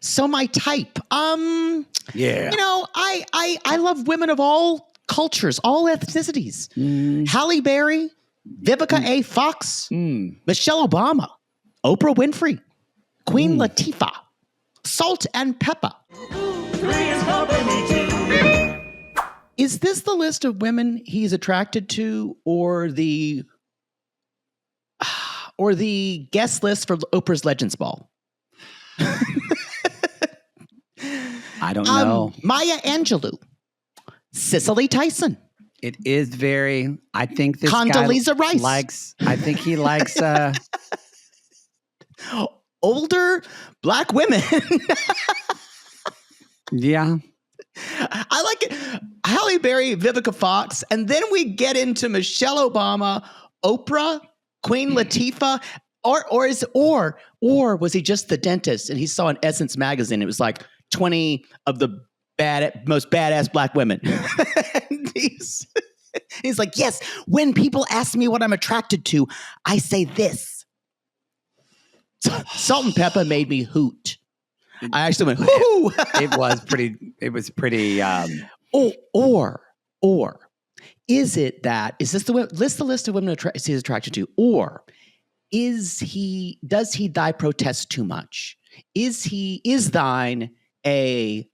so my type. Yeah. You know, I love women of all cultures, all ethnicities. Halle Berry, Vivica A. Fox, Michelle Obama, Oprah Winfrey, Queen Latifah, Salt and Pepper. Is this the list of women he's attracted to, or the guest list for Oprah's Legends Ball? I don't know. Maya Angelou, Cicely Tyson. It is very. I think this Condoleezza guy Rice likes. I think he likes. Older Black women. Yeah. I like it. Halle Berry, Vivica Fox, and then we get into Michelle Obama, Oprah, Queen Latifah, or was he just the dentist and he saw an Essence magazine? It was like 20 of the most badass Black women. he's like, yes, when people ask me what I'm attracted to, I say this. Salt and Pepper made me hoot. I actually went, whoo! It was pretty. Or is this the list of women he's attracted to? Or does he thy protest too much? Is thine a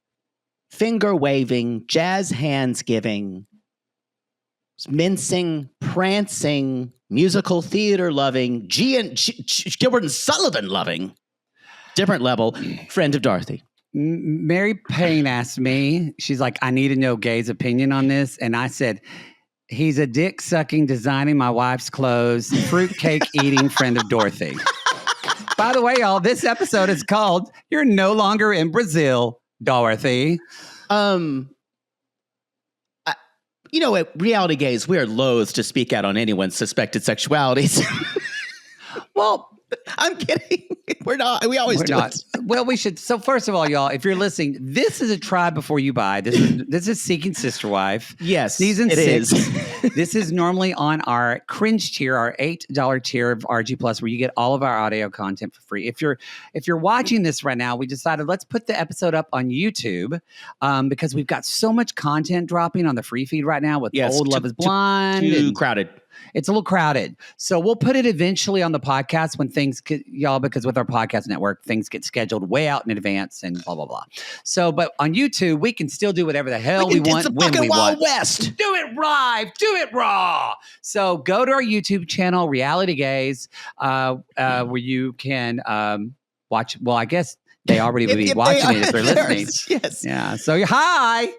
finger waving, jazz hands giving, mincing, prancing, musical theater loving, Gilbert and Sullivan loving, different level, friend of Dorothy? Mary Payne asked me, she's like, I need to know Gay's opinion on this. And I said, he's a dick sucking, designing my wife's clothes, fruitcake eating friend of Dorothy. By the way, y'all, this episode is called You're No Longer in Brazil, Dorothy. You know, at Reality Gays, we are loath to speak out on anyone's suspected sexualities. Well, I'm kidding. We're not. We always do it. Well, we should. So first of all, y'all, if you're listening, this is a try before you buy. This is Seeking Sister Wife. Yes, season it 6. is. This is normally on our cringe tier, our $8 tier of RG Plus, where you get all of our audio content for free. If you're watching this right now, we decided let's put the episode up on YouTube because we've got so much content dropping on the free feed right now with Old Love Is Blind. Too crowded. It's a little crowded. So we'll put it eventually on the podcast when things get, y'all, because with our podcast network, things get scheduled way out in advance and blah, blah, blah. So, but on YouTube, we can still do whatever the hell we want when we Wild want. West. Do it live. Do it raw. So go to our YouTube channel, Reality Gays, where you can watch. Well, I guess they already would be watching it if they're listening. Yes. Yeah. So hi.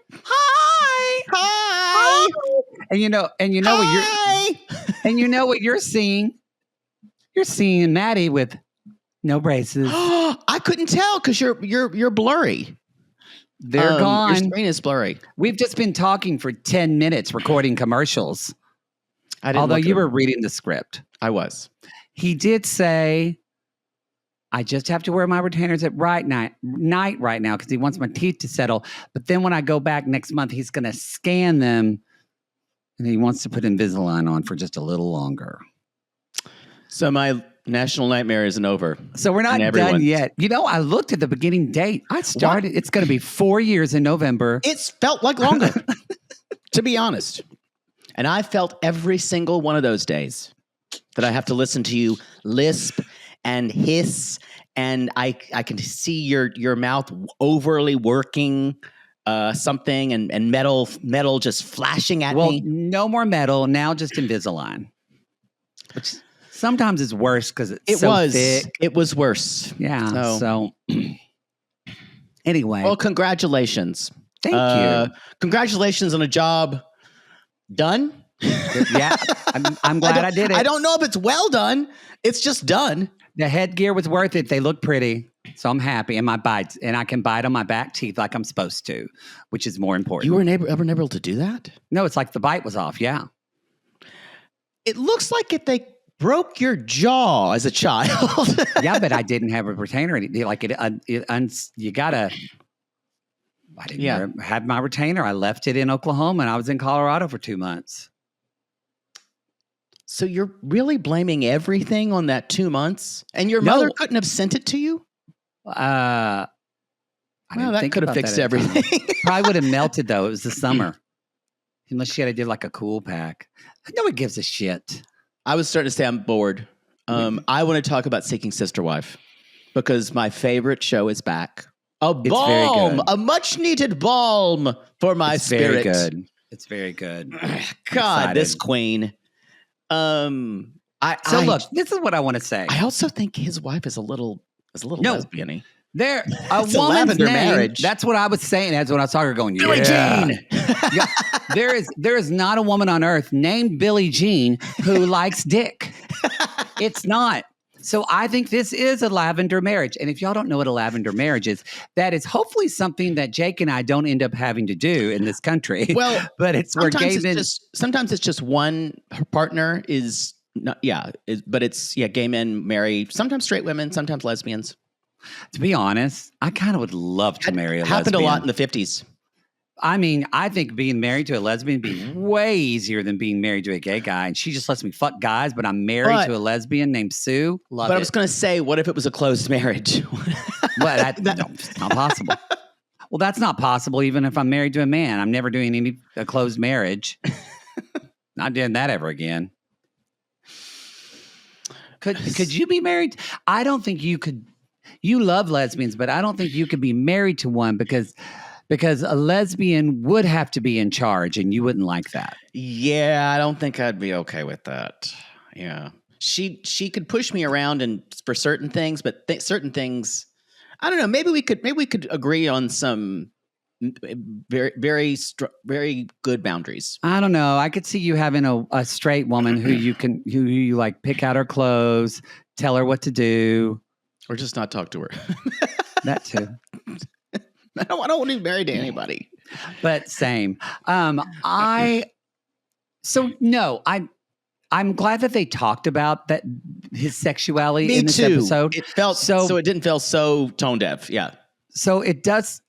And you know what you're seeing. You're seeing Mattie with no braces. I couldn't tell because you're blurry. They're gone. Your screen is blurry. We've just been talking for 10 minutes recording commercials. Although you were reading the script. I was. He did say, I just have to wear my retainers at night right now because he wants my teeth to settle. But then when I go back next month, he's going to scan them and he wants to put Invisalign on for just a little longer. So my national nightmare isn't over. So we're not done yet. You know, I looked at the beginning date. It's going to be 4 years in November. It's felt like longer, to be honest. And I felt every single one of those days that I have to listen to you lisp and hiss, and I can see your mouth overly working something and metal just flashing at me. Well, no more metal, now just Invisalign. Which sometimes is worse because it's so thick. It was worse. Yeah. So anyway. Well, congratulations. Thank you. Congratulations on a job done. Yeah. I'm glad I did it. I don't know if it's well done. It's just done. The headgear was worth it. They look pretty. So I'm happy. And my bites. And I can bite on my back teeth like I'm supposed to, which is more important. You were ever able to do that? No, it's like the bite was off. Yeah. It looks like if they broke your jaw as a child. Yeah, but I didn't have a retainer. Like you gotta. I didn't have my retainer. I left it in Oklahoma and I was in Colorado for 2 months. So you're really blaming everything on that 2 months? And your mother couldn't have sent it to you? I Well, didn't that think could have about fixed that at the time. everything. Probably would have melted though. It was the summer. Unless she had to do like a cool pack. No one gives a shit. I was starting to say I'm bored. I want to talk about Seeking Sister Wife because my favorite show is back. A It's very balm, good. a much needed balm for my It's spirit. very good. It's very good. God, this Excited. queen. Look, this is what I want to say. I also think his wife is a little No. lesbian-y. A It's a woman's lavender name. marriage. That's what I was saying. That's when I saw her going. Billie yeah. Jean. Yeah. There is not a woman on earth named Billie Jean who likes dick. It's not. So I think this is a lavender marriage. And if y'all don't know what a lavender marriage is, that is hopefully something that Jake and I don't end up having to do in this country. Well, but it's where gay men. Sometimes it's just one partner is not. Yeah, but it's gay men marry sometimes straight women, sometimes lesbians. To be honest, I kind of would love to marry a lesbian. Happened a lot in the 50s. I mean, I think being married to a lesbian would be way easier than being married to a gay guy. And she just lets me fuck guys, but I'm married to a lesbian named Sue. Love it. I was going to say, what if it was a closed marriage? Well, it's not possible. Well, that's not possible even if I'm married to a man. I'm never doing a closed marriage. Not doing that ever again. Could you be married? I don't think you could. You love lesbians, but I don't think you could be married to one because a lesbian would have to be in charge, and you wouldn't like that. Yeah, I don't think I'd be okay with that. Yeah, she could push me around and for certain things, but certain things, I don't know. Maybe we could agree on some very very good boundaries. I don't know. I could see you having a straight woman who you like pick out her clothes, tell her what to do. Or just not talk to her. That too. I don't want to be married to anybody. But same. I'm glad that they talked about that his sexuality in this episode. It felt so it didn't feel so tone deaf. Yeah. So it does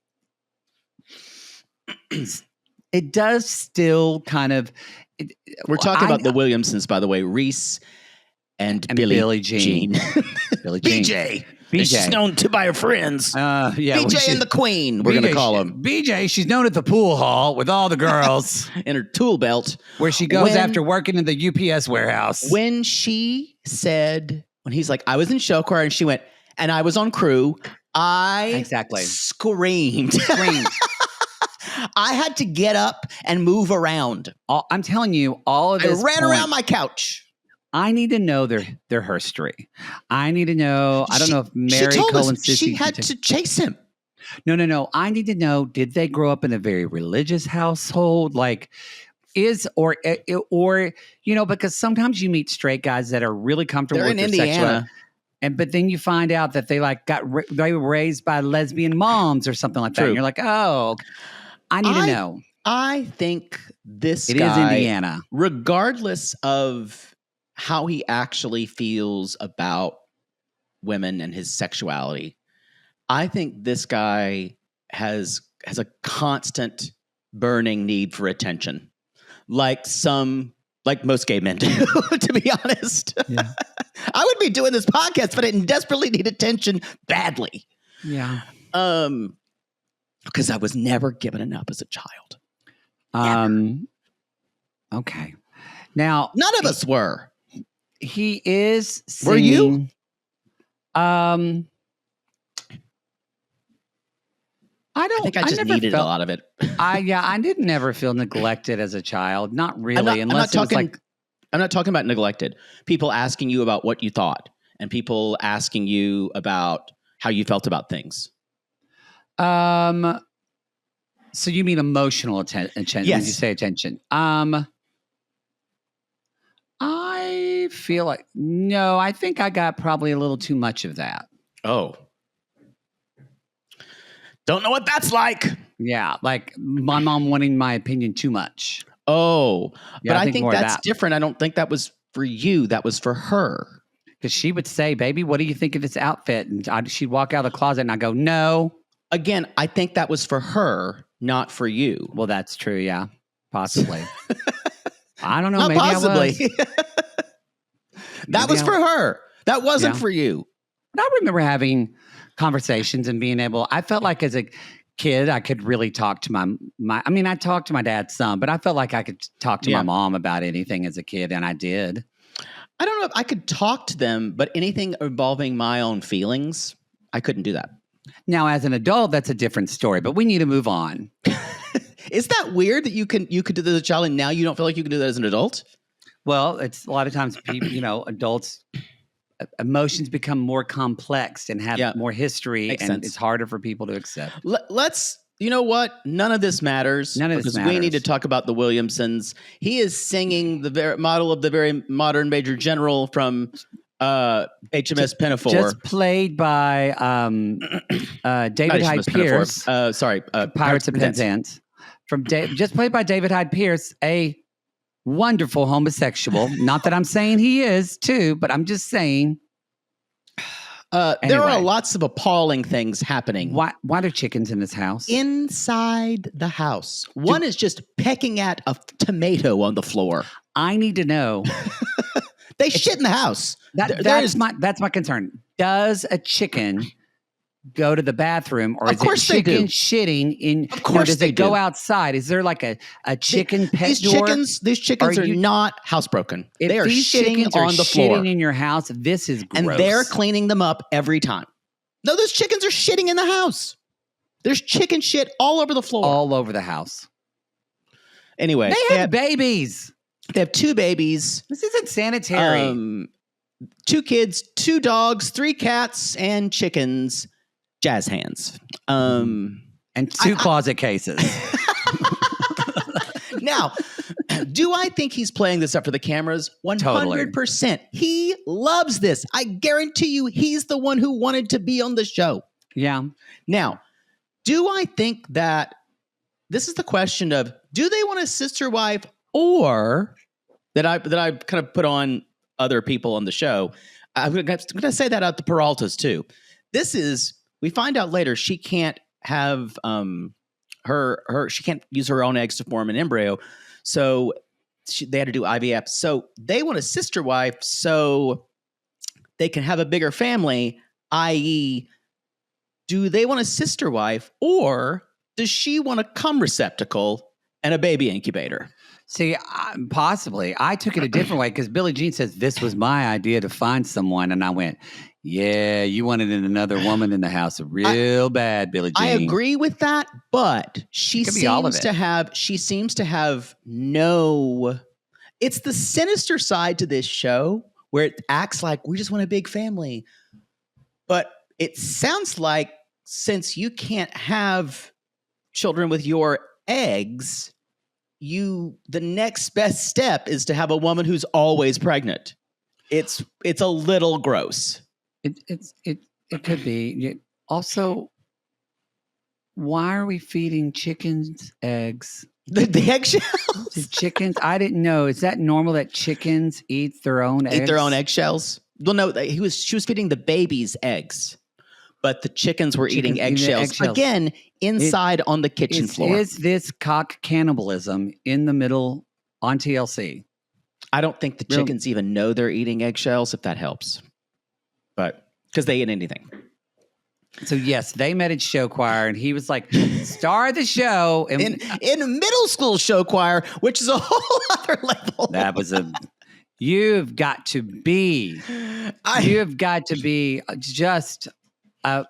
still kind of. We're talking about the Williamsons, by the way, Reise and Billie Jean. Billie Jean. BJ. She's known to by her friends. BJ and the Queen, we're going to call him. BJ, she's known at the pool hall with all the girls. In her tool belt. Where she goes after working in the UPS warehouse. When he's like, I was in show choir, and she went, and I was on crew, I screamed. I had to get up and move around. I'm telling you, all of this. I ran around my couch. I need to know their history. I need to know. I don't know if Mary Colin she had to chase him. No. I need to know. Did they grow up in a very religious household? Like, because sometimes you meet straight guys that are really comfortable with their sexuality. But then you find out that they they were raised by lesbian moms or something like that. True. And you're like, oh, I need to know. I think this guy is Indiana, regardless of how he actually feels about women and his sexuality. I think this guy has a constant burning need for attention. Like most gay men do, to be honest. Yeah. I would be doing this podcast, but I desperately need attention badly. Yeah. Because I was never given enough as a child. Okay. Now, none of us were. He is singing. Were you? I think I just needed a lot of it. I didn't never feel neglected as a child. Not really. I'm not talking about neglected. People asking you about what you thought and people asking you about how you felt about things. So you mean emotional attention? Yes. When you say attention. I feel like, no, I think I got probably a little too much of that. Oh. Don't know what that's like. Yeah, like my mom wanting my opinion too much. Oh, yeah, but I think that's that. Different. I don't think that was for you. That was for her. Because she would say, baby, what do you think of this outfit? And she'd walk out of the closet and I go, no. Again, I think that was for her, not for you. Well, that's true. Yeah, possibly. I don't know. Not maybe possibly. I was. That was for her. That wasn't for you. But I remember having conversations and being able. I felt like as a kid, I could really talk to my. I mean, I talked to my dad some, but I felt like I could talk to my mom about anything as a kid, and I did. I don't know if I could talk to them, but anything involving my own feelings, I couldn't do that. Now, as an adult, that's a different story, but we need to move on. Is that weird that you could do that as a child and now you don't feel like you can do that as an adult? Well, it's a lot of times people, adults emotions become more complex and have more history. Makes sense. It's harder for people to accept. Let's, you know what? None of this matters. Because we need to talk about the Williamsons. He is singing the model of the very modern Major General from HMS Pinafore. Just played by David Hyde Pierce. Pirates of Penzance. Just played by David Hyde Pierce, a wonderful homosexual. Not that I'm saying he is too, but I'm just saying. Anyway. There are lots of appalling things happening. Why are chickens in this house? Inside the house. One is just pecking at a tomato on the floor. I need to know. They shit in the house. That's my concern. Does a chicken go to the bathroom, or is it chicken shitting in? Of course, does it go outside? Is there like a chicken pet door? These chickens are not housebroken. They are shitting on the floor. Shitting in your house. This is gross. And they're cleaning them up every time. No, those chickens are shitting in the house. There's chicken shit all over the floor, all over the house. Anyway, they have babies. They have 2 babies. This isn't sanitary. 2 kids, 2 dogs, 3 cats, and chickens. Jazz hands. And 2 closet cases. Now, do I think he's playing this up for the cameras? 100%. Totally. He loves this. I guarantee you he's the one who wanted to be on the show. Yeah. Now, do I think that this is the question of, do they want a sister wife, or that I kind of put on other people on the show? I'm going to say that out the Peraltas too. We find out later she can't have she can't use her own eggs to form an embryo, so they had to do IVF. So they want a sister wife so they can have a bigger family. I.e., do they want a sister wife, or does she want a cum receptacle and a baby incubator? See, possibly. I took it a different way because Billie Jean says this was my idea to find someone, and I went, yeah, you wanted another woman in the house real bad, Billie Jean. I agree with that, but she seems to have no. It's the sinister side to this show where it acts like we just want a big family, but it sounds like since you can't have children with your eggs, the next best step is to have a woman who's always pregnant. It's a little gross. It could be. Also, why are we feeding chickens eggs? The eggshells? To chickens? I didn't know. Is that normal that chickens eat their own eggs? Eat their own eggshells? Well, no, she was feeding the babies eggs, but the chickens were eating eggshells. Again, inside on the kitchen floor. Is this cock cannibalism in the middle on TLC? I don't think the chickens even know they're eating eggshells, if that helps. But because they eat anything. So yes, they met at show choir, and he was like, "Star of the show." And in middle school show choir, which is a whole other level. That was you've got to be just a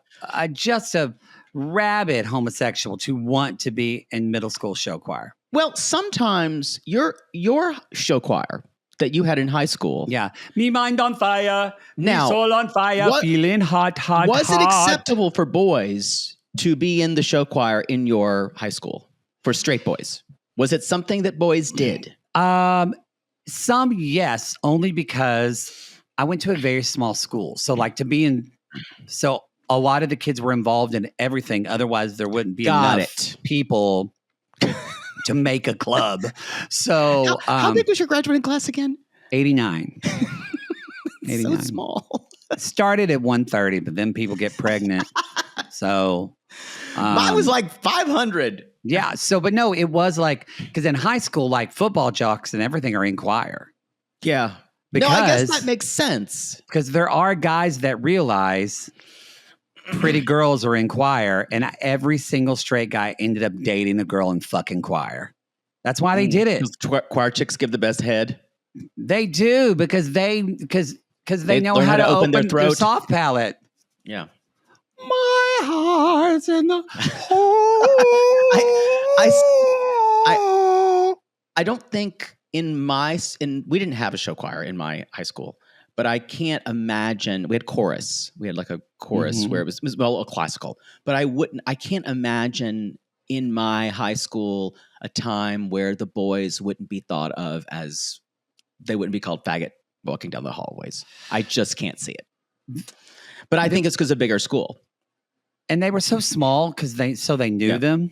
rabid homosexual to want to be in middle school show choir. Well, sometimes your show choir that you had in high school. Yeah. Me mind on fire. Now, me soul on fire. Feeling hot. Was it acceptable for boys to be in the show choir in your high school for straight boys? Was it something that boys did? Some, yes, only because I went to a very small school. So like so a lot of the kids were involved in everything. Otherwise there wouldn't be enough people to make a club. So how big was your graduating class again? 89. 89. So small. Started at 130, but then people get pregnant. So mine was like 500. Yeah. So, but no, it was like, because in high school, like football jocks and everything are in choir. Yeah. No, I guess that makes sense. Because there are guys that realize pretty girls are in choir, and every single straight guy ended up dating a girl in fucking choir. That's why they did it. Choir chicks give the best head. They do because they know learn how to open their throat. their soft palate. Yeah. My heart's in the I don't think we didn't have a show choir in my high school, but I can't imagine. We had chorus. We had like a chorus where it was a classical, but I can't imagine in my high school a time where the boys wouldn't be thought of as, they wouldn't be called faggot walking down the hallways. I just can't see it. But I think it's because of a bigger school. And they were so small because they knew them.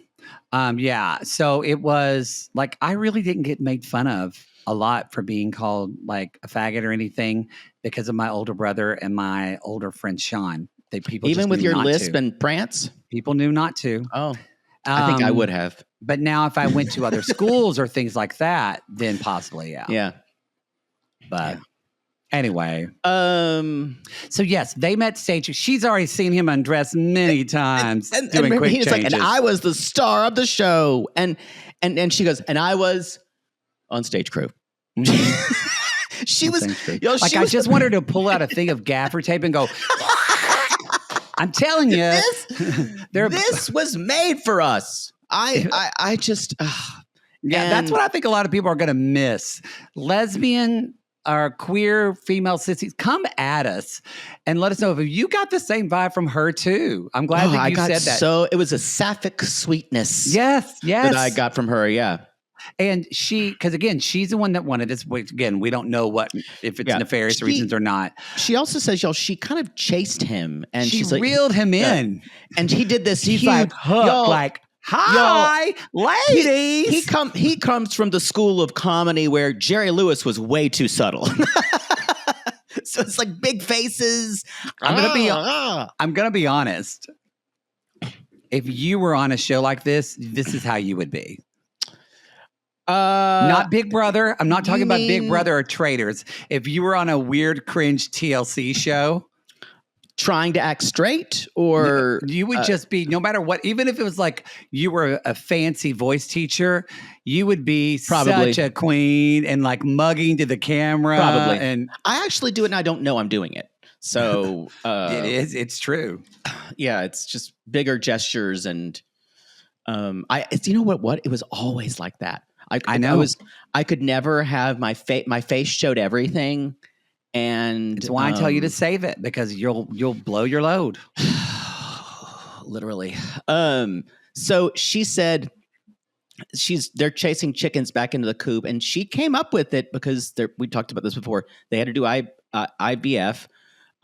So it was like, I really didn't get made fun of a lot for being called like a faggot or anything because of my older brother and my older friend Sean. People even just with knew your not lisp to. and prance. People knew not to. Oh, I think I would have. But now, if I went to other schools or things like that, then possibly, yeah. Yeah. But anyway, so yes, they met stage. She's already seen him undress many times, doing quick he's changes. like, and I was the star of the show, and she goes, and I was on stage crew. She was, like, I just want her to pull out a thing of gaffer tape and go. I'm telling you, this was made for us. I just, that's what I think a lot of people are going to miss. Lesbian or queer female sissies, come at us and let us know if you got the same vibe from her too. I'm glad that you said that. So it was a sapphic sweetness. Yes. That I got from her. Yeah. And because again, she's the one that wanted this. Again, we don't know if it's nefarious reasons or not. She also says, she kind of chased him, and she she's reeled him in, and he did this. He's huge like hook, like, hi, ladies. He comes from the school of comedy where Jerry Lewis was way too subtle. So it's like big faces. I'm gonna be honest. If you were on a show like this is how you would be. Not Big Brother. I'm not talking about Big Brother or Traitors. If you were on a weird, cringe TLC show, trying to act straight, or you would just be, no matter what, even if it was like you were a fancy voice teacher, you would be such a queen and like mugging to the camera. Probably. And I actually do it and I don't know I'm doing it. So it's true. Yeah, it's just bigger gestures and you know what? It was always like that. I know. I could never have my face showed everything. And it's why I tell you to save it, because you'll blow your load. Literally. So she said they're chasing chickens back into the coop, and she came up with it because we talked about this before. They had to do IVF,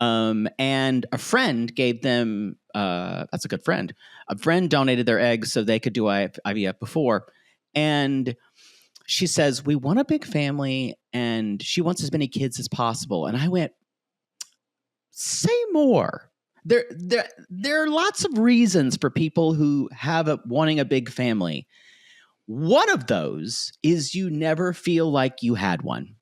and a friend gave them. That's a good friend. A friend donated their eggs so they could do IVF before, and she says, we want a big family and she wants as many kids as possible. And I went, say more. There are lots of reasons for people who have wanting a big family. One of those is you never feel like you had one.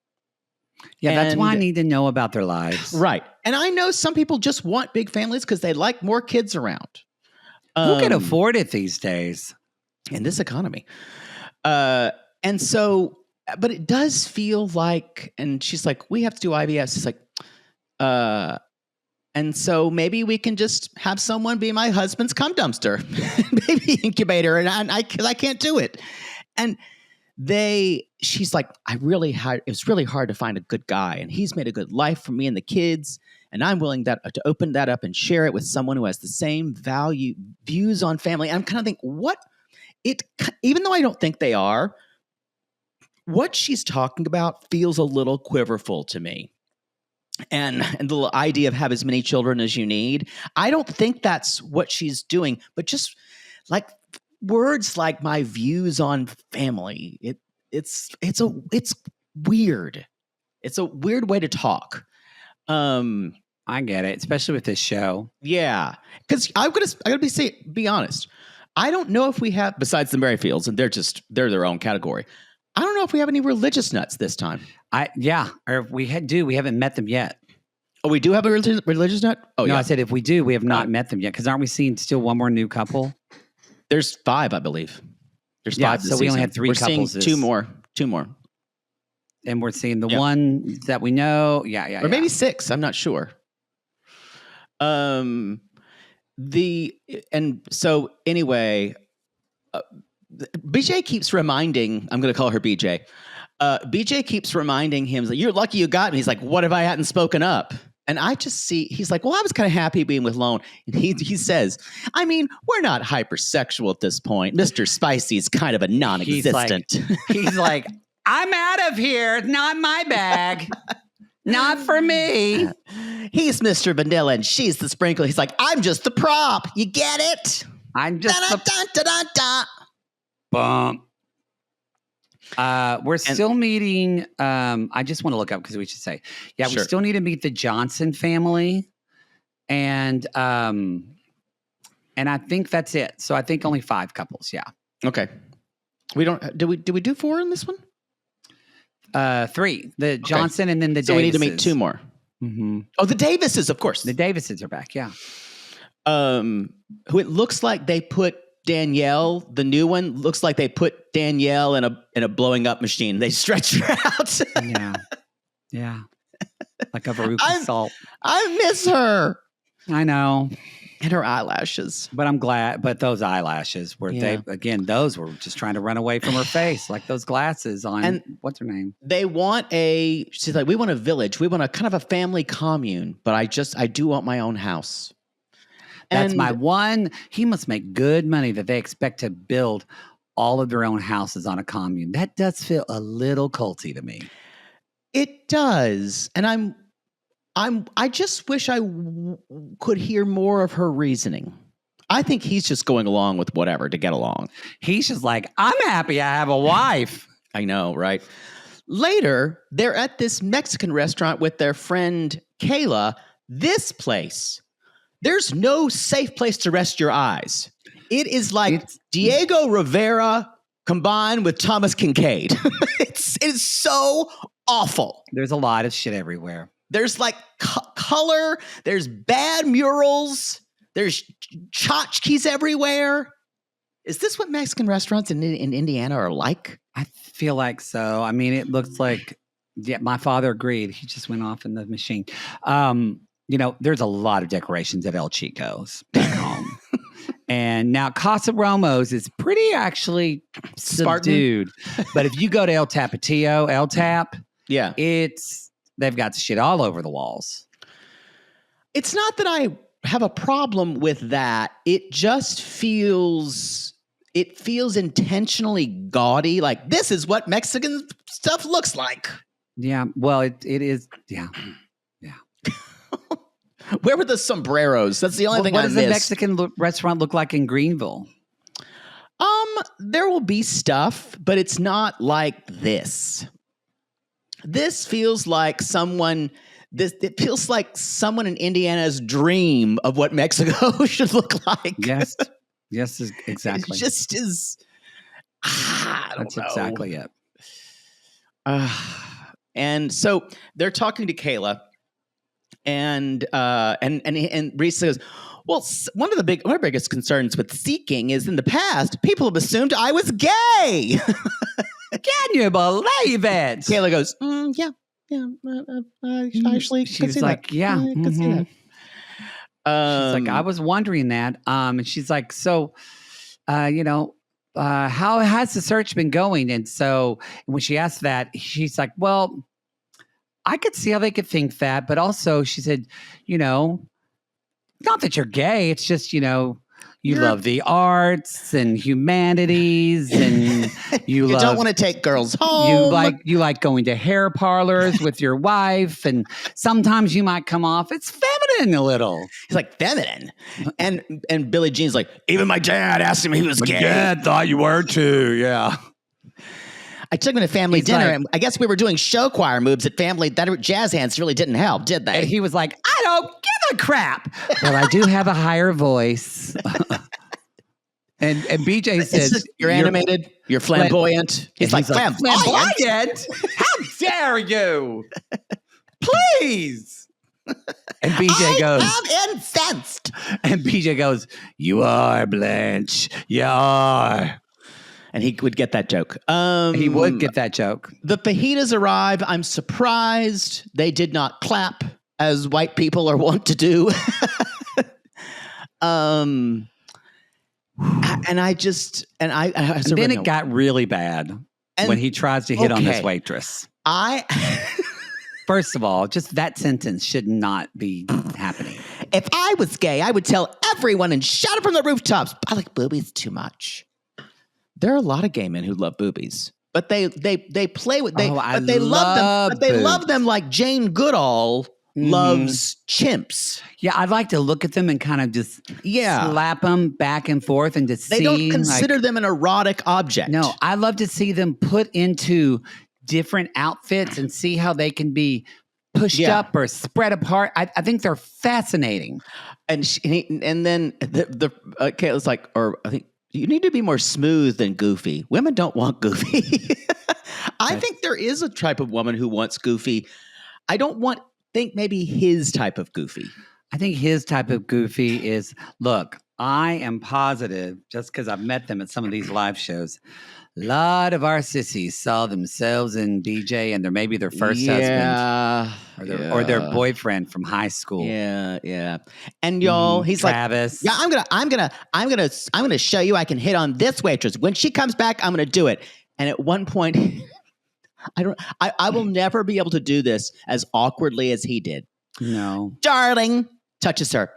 Yeah, that's why I need to know about their lives. Right. And I know some people just want big families because they like more kids around. Who can afford it these days? In this economy. And so, but it does feel like, and she's like, we have to do IVF. She's like, and so maybe we can just have someone be my husband's cum dumpster, baby incubator. And I can't do it. And she's like, it was really hard to find a good guy. And he's made a good life for me and the kids. And I'm willing to open that up and share it with someone who has the same views on family. And I'm kind of thinking, even though I don't think they are, what she's talking about feels a little quiverful to me. And the idea of have as many children as you need, I don't think that's what she's doing, but just like words like my views on family, it's weird. It's a weird way to talk. I get it, especially with this show. Yeah, because I gotta be honest. I don't know if we have, besides the Merrifields, and they're their own category. I don't know if we have any religious nuts this time. Or if we do, we haven't met them yet. Oh, we do have a religious nut? Oh, No, yeah. I said if we do, we have not met them yet. Because aren't we seeing still one more new couple? There's 5, I believe. There's 5 this so we only season. had 3 We're couples. seeing 2 more. 2 more. And we're seeing the one that we know. Yeah. Or maybe 6. I'm not sure. So anyway, BJ keeps reminding, I'm going to call her BJ. BJ keeps reminding him, like, you're lucky you got me. He's like, what if I hadn't spoken up? And I just see, he's like, well, I was kind of happy being with Lone. And he says, I mean, we're not hypersexual at this point. Mr. Spicy is kind of a non-existent. He's like, I'm out of here. It's not my bag. Not for me. He's Mr. Vanilla and she's the sprinkle. He's like, I'm just the prop. You get it? I'm just Da-da-da-da-da-da. Bump. We're still meeting. I just want to look up because we should say, we still need to meet the Johnson family, and I think that's it. So I think only 5 couples. Yeah. Okay. We don't. Do we do 4 in this one? 3. The Johnson and then the. So we need to meet 2 more. Mm-hmm. Oh, the Davises, of course. The Davises are back. Yeah. Who it looks like they put. Dannielle, the new one, looks like they put Dannielle in a blowing up machine. They stretch her out. Yeah. Like a Veruca Salt. I miss her. I know. And her eyelashes. But I'm glad. But those eyelashes were those were just trying to run away from her face, like those glasses on. And what's her name? They want she's like, we want a village. We want a kind of a family commune. But I do want my own house. That's my one. He must make good money that they expect to build all of their own houses on a commune. That does feel a little culty to me. It does, and I just wish I could hear more of her reasoning. I think he's just going along with whatever to get along. He's just like, I'm happy I have a wife. I know, right? Later, they're at this Mexican restaurant with their friend Kayla. This place. There's no safe place to rest your eyes. It is like Diego Rivera combined with Thomas Kincaid. It is so awful. There's a lot of shit everywhere. There's like color. There's bad murals. There's tchotchkes everywhere. Is this what Mexican restaurants in Indiana are like? I feel like so. I mean, it looks like, my father agreed. He just went off in the machine. There's a lot of decorations at El Chico's back home. And now Casa Romo's is pretty actually subdued. But if you go to El Tapatio, El Tap, they've got shit all over the walls. It's not that I have a problem with that. It just feels intentionally gaudy. Like, this is what Mexican stuff looks like. Yeah. Well, it is. Yeah. Where were the sombreros? That's the only thing I missed. What does the Mexican restaurant look like in Greenville? There will be stuff, but it's not like this. This feels like someone in Indiana's dream of what Mexico should look like. Yes, exactly. It just is. I don't know. That's exactly it. And so they're talking to Kayla. And Reise goes, well, one of our biggest concerns with seeking is in the past, people have assumed I was gay. Can you believe it? Kayla goes, yeah. Actually, she's like, yeah. I could see that. She's like, I was wondering that. And she's like, so, how has the search been going? And so when she asked that, she's like, well, I could see how they could think that, but also she said, not that you're gay. It's just, you love the arts and humanities, and you don't want to take girls home. You like going to hair parlors with your wife, and sometimes you might come off it's feminine a little. He's like, feminine, and Billie Jean's like, even my dad asked him if he was gay. Dad thought you were too. Yeah. I took him to family dinner, and I guess we were doing show choir moves at family. That jazz hands really didn't help, did they? And he was like, I don't give a crap. Well, I do have a higher voice. and BJ says, you're animated, you're flamboyant. He's like, flamboyant? How dare you? Please. And BJ goes, I'm incensed. and BJ goes, "You are, Blanche. You are." And he would get that joke. He would get that joke. The fajitas arrive. I'm surprised they did not clap as white people are wont to do. And then it got really bad when he tries to hit on this waitress. First of all, just that sentence should not be happening. If I was gay, I would tell everyone and shout it from the rooftops. I like boobies too much. There are a lot of gay men who love boobies, but they play with they love them like Jane Goodall loves chimps. Yeah, I'd like to look at them and kind of just slap them back and forth and just they don't consider them an erotic object. No, I love to see them put into different outfits and see how they can be pushed up or spread apart. I think they're fascinating. And then Kayla's like, or I think you need to be more smooth than goofy. Women don't want goofy. I think there is a type of woman who wants goofy. I don't think maybe his type of goofy. I think his type of goofy is, look, I am positive, just because I've met them at some of these live shows, a lot of our sissies saw themselves in BJ and maybe their first husband or their boyfriend from high school. Yeah. And y'all, he's Travis. Like, yeah, I'm gonna show you I can hit on this waitress. When she comes back, I'm gonna do it. And at one point, I will never be able to do this as awkwardly as he did. No. Darling, touches her.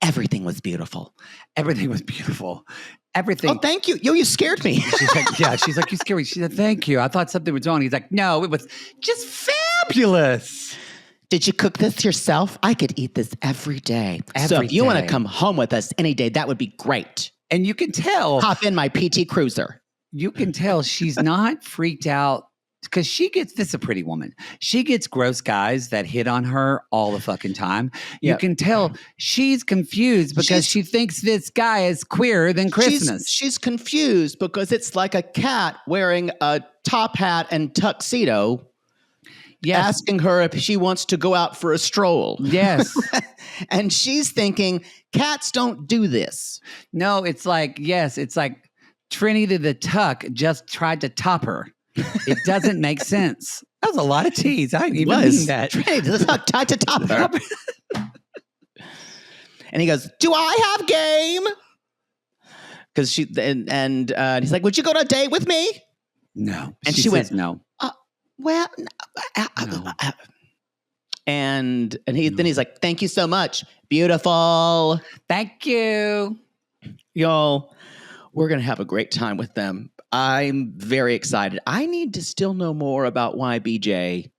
Everything was beautiful. Everything was beautiful. Everything. Oh, thank you. You scared me. She's like, you scared me. She said, thank you. I thought something was wrong. He's like, no, it was just fabulous. Did you cook this yourself? I could eat this every day. So if you want to come home with us any day, that would be great. And you can tell. Hop in my PT Cruiser. You can tell she's not freaked out because this is a pretty woman. She gets gross guys that hit on her all the fucking time. You can tell she's confused because she thinks this guy is queerer than Christmas. She's confused because it's like a cat wearing a top hat and tuxedo. Yes. Asking her if she wants to go out for a stroll. Yes. And she's thinking, cats don't do this. No, it's like Trinity the Tuck just tried to top her. It doesn't make sense. That was a lot of tease. I didn't even mean that. Trinity the Tuck tried to top her. And he goes, do I have game? Because he's like, would you go to a date with me? No. And she went, no. Well, no. And then he's like, thank you so much. Beautiful. Thank you. Y'all, we're going to have a great time with them. I'm very excited. I need to still know more about why BJ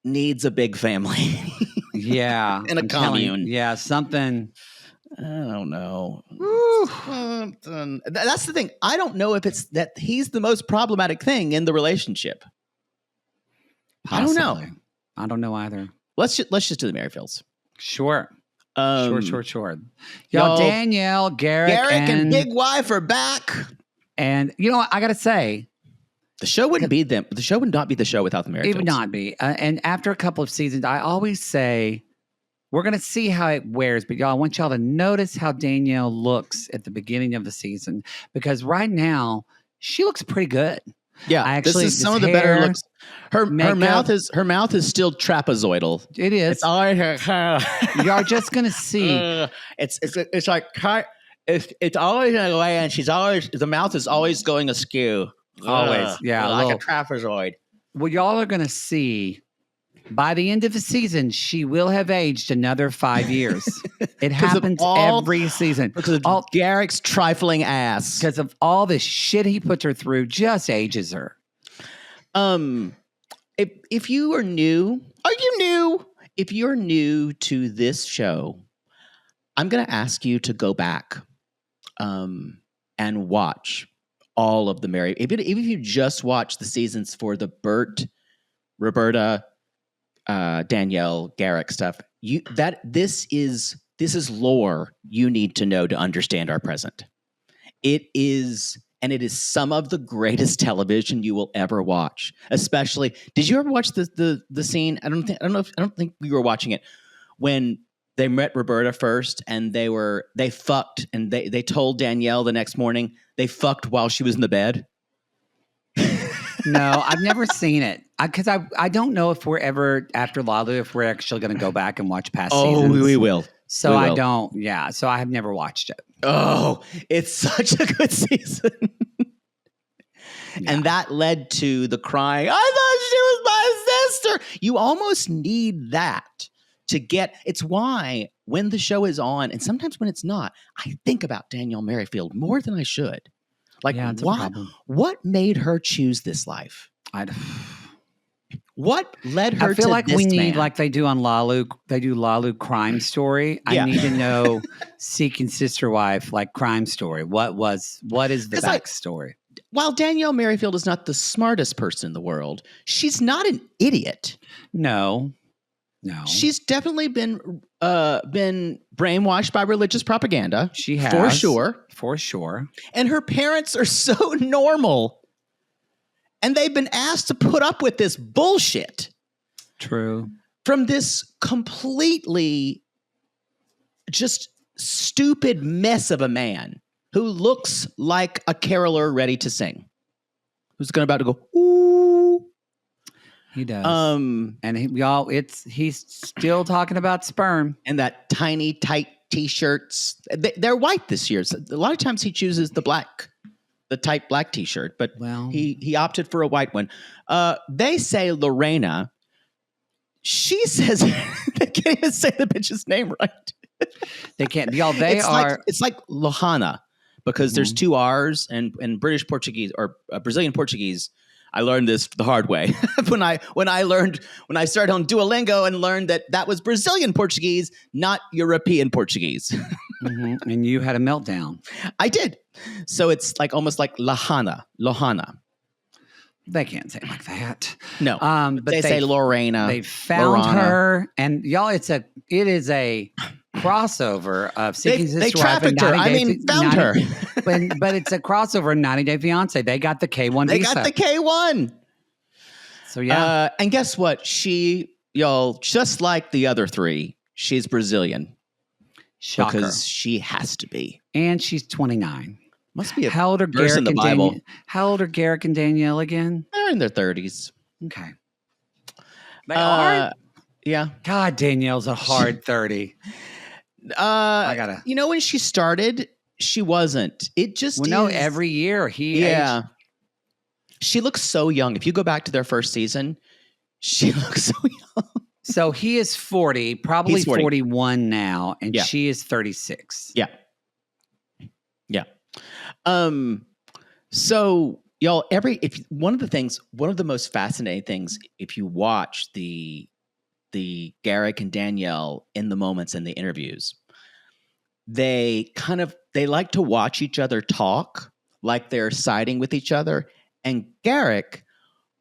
needs a big family. Yeah. In a commune. Yeah, something. I don't know. That's the thing. I don't know if it's that he's the most problematic thing in the relationship. Possibly. I don't know. I don't know either. Let's just do the Merrifields. Sure. Sure. Y'all, Dannielle, Garrick and Big Wife are back. And you know what? I got to say, the show wouldn't be them. The show would not be the show without the Merrifields. It would not be. And after a couple of seasons, I always say, we're going to see how it wears. But y'all, I want y'all to notice how Dannielle looks at the beginning of the season. Because right now, she looks pretty good. Yeah, this is some of the better looks. Her mouth is still trapezoidal. It is. It's all You're just going to see. It's like it's always in a way, and the mouth is always going askew. Always, yeah, like a trapezoid. Well, y'all are going to see. By the end of the season, she will have aged another 5 years. It happens every season. Because of Garrick's trifling ass. Because of all the shit he puts her through, just ages her. If you are new, if you're new to this show, I'm going to ask you to go back and watch all of the even if you just watch the seasons for the Bert, Roberta, Dannielle, Garrick stuff, this is lore you need to know to understand our present. It is and it is some of the greatest television you will ever watch. Especially, did you ever watch the scene? I don't think we were watching it when they met Roberta first, and they fucked, and they told Dannielle the next morning they fucked while she was in the bed. No, I've never seen it because I don't know if we're ever after Lalu if we're actually going to go back and watch past seasons. Oh, we will. So we will. I don't. Yeah. So I have never watched it. Oh, it's such a good season. And that led to the crying, I thought she was my sister. You almost need that to get, it's why when the show is on, and sometimes when it's not, I think about Dannielle Merrifield more than I should. Like, what made her choose this life? What led her to this I feel like we need, man? like they do on Lalu, they do Lalu crime story. Yeah. I need to know Seeking Sister Wife, like crime story. What is the backstory? While Dannielle Merrifield is not the smartest person in the world, she's not an idiot. No. She's definitely been brainwashed by religious propaganda. She has. For sure. And her parents are so normal. And they've been asked to put up with this bullshit. True. From this completely just stupid mess of a man who looks like a caroler ready to sing. Who's about to go, ooh. He does. And he's still talking about sperm. And that tiny, tight T-shirts. They're white this year. So a lot of times he chooses the tight black T-shirt, but he opted for a white one. They say Lorrana. She says they can't even say the bitch's name right. They can't. Y'all, it's like Lohana because there's two R's and British Portuguese or Brazilian Portuguese. I learned this the hard way when I started on Duolingo and learned that was Brazilian Portuguese, not European Portuguese. And you had a meltdown. I did. So it's like almost like Lohana. They can't say it like that. No, but they say Lorrana. They found her, and y'all, it is a crossover of Seeking Sister Wife. They trafficked her. Found her. but it's a crossover of 90 Day Fiance. They got the K1 They visa. got the K1. So yeah. And guess what? Y'all, just like the other three, she's Brazilian. Shocker. Because she has to be. And she's 29. Must be a How old are verse in the Bible. How old are Garrick and Dannielle again? They're in their 30s. Okay. They are? Yeah. God, Danielle's a hard 30. When she started, she wasn't. It just every year he aged. She looks so young. If you go back to their first season, she looks so young. So he is 40, probably 41 now, and she is 36. Yeah. Yeah. So y'all, one of the most fascinating things, if you watch the Garrick and Dannielle in the moments in the interviews, they like to watch each other talk like they're siding with each other. And Garrick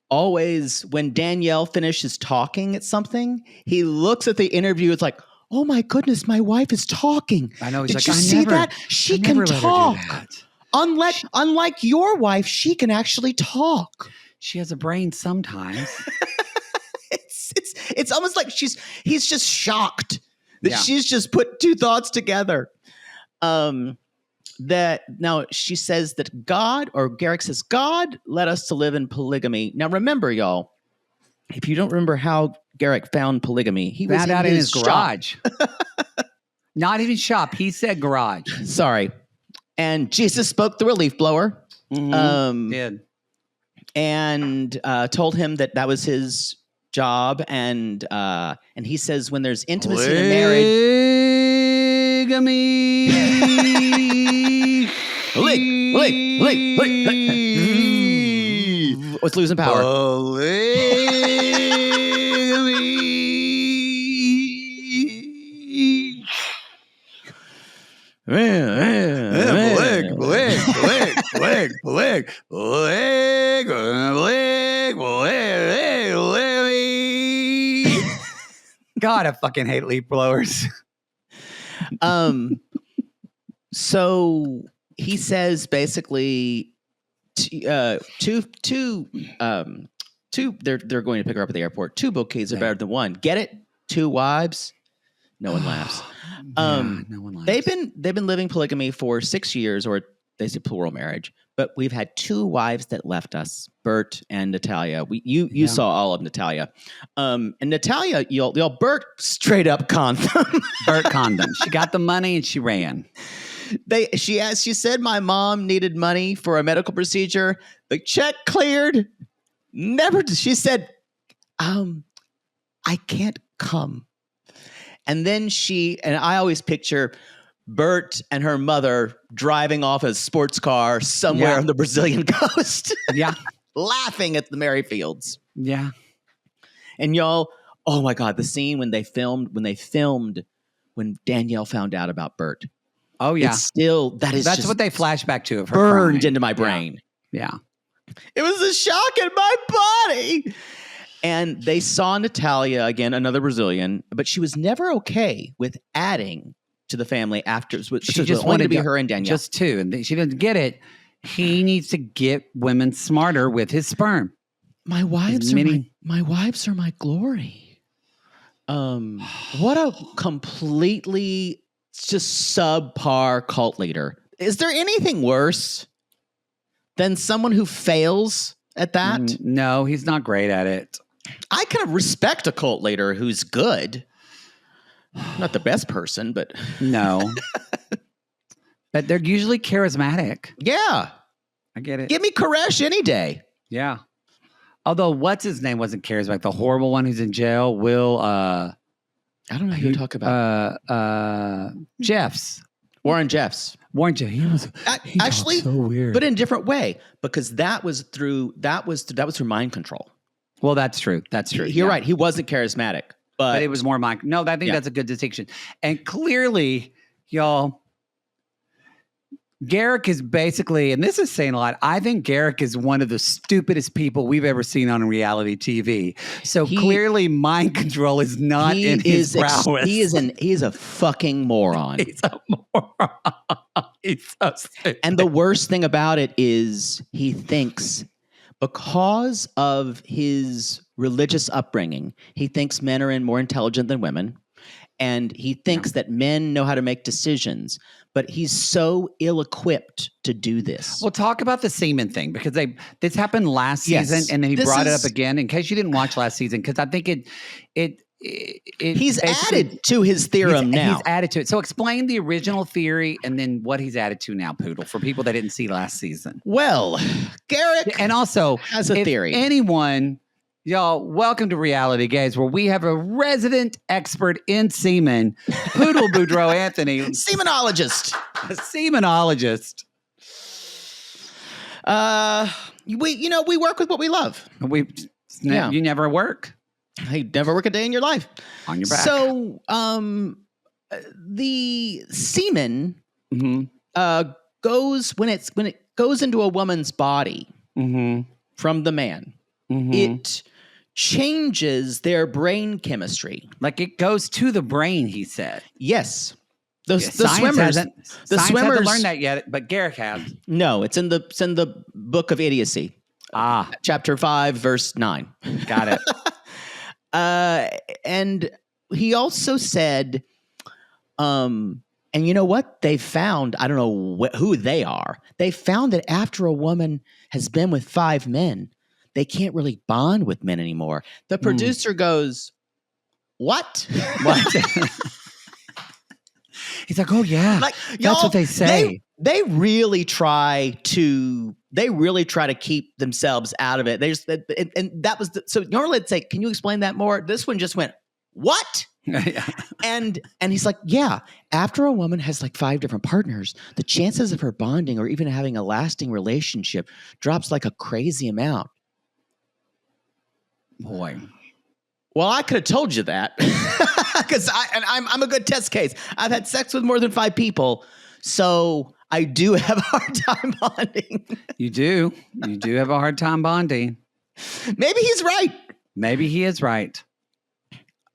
always, when Dannielle finishes talking at something, he looks at the interview. It's like, oh my goodness, my wife is talking. I know. Did you see that? She can talk. Unlike your wife, she can actually talk. She has a brain sometimes. It's almost like he's just shocked that she's just put two thoughts together. That now she says that Garrick says, God led us to live in polygamy. Now remember, y'all, if you don't remember how Garrick found polygamy, he found out in his garage. Not even shop. He said garage. Sorry. And Jesus spoke through a leaf blower. Did. And told him that was his job. And he says when there's intimacy in a marriage. Polygamy. What's losing power? God, I fucking hate leaf blowers. So he says basically two. They're going to pick her up at the airport. 2 bouquets are better than 1. Get it? 2 wives. No one laughs. No one laughs. They've been living polygamy for 6 years, or they say plural marriage. But we've had 2 wives that left us, Bert and Natalia. You saw all of Natalia, and Natalia, Bert straight up conned them. Bert conned them. She got the money and she ran. She said my mom needed money for a medical procedure. The check cleared. She said, I can't come. And then I always picture Bert and her mother driving off a sports car somewhere on the Brazilian coast. Yeah. Laughing at the Merrifields. Yeah. And y'all, oh my God, the scene when Dannielle found out about Bert. Oh yeah. It's still, that's what they flash back to of her burned crying. into my brain. Yeah. It was a shock in my body. And they saw Natalia again, another Brazilian, but she was never okay with adding to the family after. She just wanted to be her and Dannielle. Just 2. And she didn't get it. He needs to get women smarter with his sperm. My wives are my glory. What a completely just subpar cult leader. Is there anything worse than someone who fails at that? No, he's not great at it. I kind of respect a cult leader who's good. Not the best person, but no. But they're usually charismatic. Yeah. I get it. Give me Koresh any day. Yeah. Although what's his name wasn't charismatic. The horrible one who's in jail, I don't know who you're talking about. Jeffs. Warren Jeffs. Warren Jeffs. He actually so weird. But in a different way, because that was through mind control. Well, that's true. That's true. You're right. He wasn't charismatic. But it was more mind. No, I think that's a good distinction. And clearly, y'all, Garrick is basically, and this is saying a lot, I think Garrick is one of the stupidest people we've ever seen on reality TV. So clearly mind control is not in his prowess. He is a fucking moron. He's a moron. He's so stupid. And the worst thing about it is he thinks, because of his religious upbringing, he thinks men are more intelligent than women. And he thinks that men know how to make decisions, but he's so ill-equipped to do this. Well, talk about the semen thing, because this happened last season, and then he brought it up again. In case you didn't watch last season, because I think he's added to his theorem now. He's added to it. So explain the original theory and then what he's added to now, Poodle, for people that didn't see last season. Well, Garrick and also has a theory. Anyone. Y'all, welcome to Reality Gays, where we have a resident expert in semen, Poodle Boudreaux Anthony. Semenologist. A semenologist. We work with what we love. You never work. I never work a day in your life. On your back. So, the semen goes when it goes into a woman's body from the man. It changes their brain chemistry. Like it goes to the brain, he said. Yes. The science swimmers hasn't learned that yet, but Garrick has. No, it's in the book of idiocy. Chapter 5, verse 9. Got it. And he also said, and you know what? They found, I don't know who they are. They found that after a woman has been with 5 men, they can't really bond with men anymore. The producer goes, what? What? He's like, oh yeah, that's what they say. They really try to keep themselves out of it. They just, and that was so normally it'd say, can you explain that more? This one just went, what? And he's like, yeah, after a woman has like 5 different partners, the chances of her bonding or even having a lasting relationship drops like a crazy amount. Boy. Well, I could have told you that because I'm a good test case. I've had sex with more than 5 people, so I do have a hard time bonding. You do have a hard time bonding. Maybe he's right. Maybe he is right.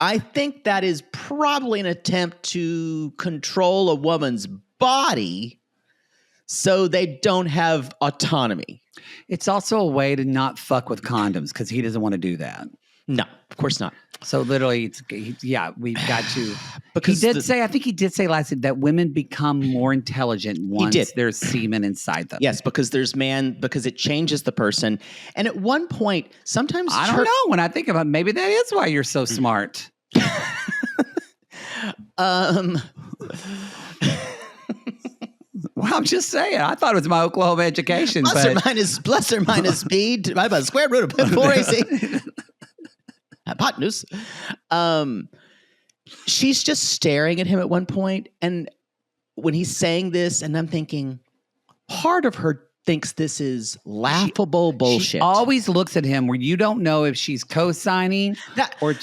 I think that is probably an attempt to control a woman's body so they don't have autonomy. It's also a way to not fuck with condoms because he doesn't want to do that. No, of course not. So literally, we've got to. Because I think he did say last week that women become more intelligent once there's semen inside them. Yes, because because it changes the person. And at one point, sometimes I don't know. When I think about it, maybe that is why you're so smart. Well, I'm just saying. I thought it was my Oklahoma education. Plus or minus b divided by the square root of 4 AC. Hypotenuse. She's just staring at him at one point, and when he's saying this, and I'm thinking, part of her thinks this is laughable bullshit. She always looks at him where you don't know if she's co-signing or